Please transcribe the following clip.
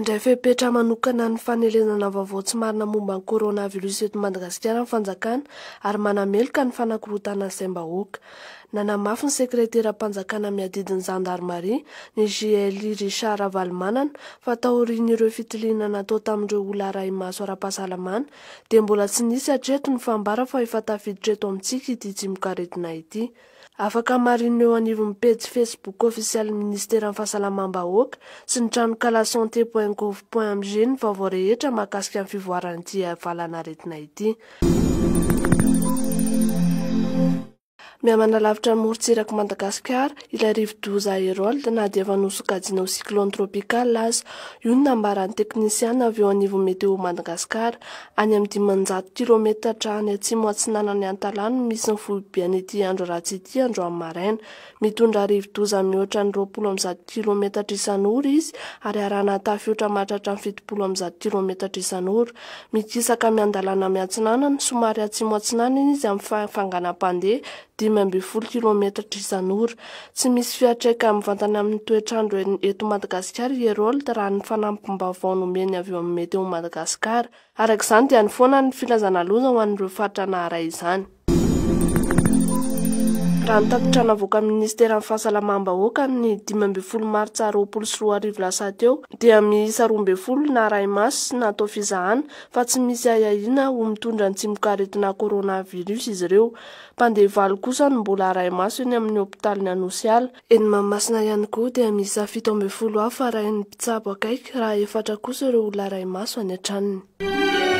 Handray fepetra manokana ny fanelezana vaovao tsy marina momba ny coronavirus eto Madagasikara ny fanjakana ary manameloka ny fanakorotana izay mbahoaka. Nanamafy ny sekreteram-panjakana miadidiny zandarmaria ny JLI Richard Ravalomanana fa taorian'ireo fitiliana natao tamin'ireo olona ray maso ara-pahasalamana dia mbola tsy nisy hatreto ny fambara fa efa tafiditra eto amintsika ity tsimokaretina ity. Afaka marina eo anivon'ny pejy Facebook ofisialy ministera fahasalamam-bahoaka sy ny trano kalasanté.gov.mg ny vaovao rehetra mahakasika ny fivoaran'ity havalana aretina ity. Mihamana lavitra ny morontsiraka Madagasikara, ilay rivo-doza Herold na dia efa nosokajina ho cyclone tropical aza. Io ny nambaran'ny teknisiana avy eo anivon'ny meteo Madagasikara. Any amin'ny 500 kilometatra any atsimo atsinanany Antalana misy ny foibian'ity andro ratsy ity andro amin'ny maraina. Mitondra rivo-doza mihoatra ny 20 kilometatra isan'ora izy ary arahana tafiotra mahatratra ny 70 kilometatra isan'ora. Mikisaka miandalana miatsinanana somary atsimo atsinanana izy amin'ny fanganam-pandeha 12 kilometatra isan'ora. Tsy misy fiatraika amin'ny vantana amin'ny toetrandro eto Madagasikara Herold raha ny fanampim-baovao nomeny avy eo amin'ny meteo Madagasikara. Arak'izany dia ny foana ny filazana loza ho an'ireo faritra naharay izany. Raha ny takitra navoaka ministeran'ny fahasalamam-bahoaka ny 12 martsa 2024 lasa teo dia miisa 12 naharay maso sy natao fizahana fa tsy misy ahiahina ho mitondra ny tsimokaretina coronavirus izy ireo. Mpandeha 7 kosa no mbola haray maso eny amin'ny hopitaly ny Anosiala. Eny Mahamasina ihany koa dia miisa 17 hafa arahin'ny mpitsabo akaiky raha 4 kosa ireo olona haray maso any an-tranony.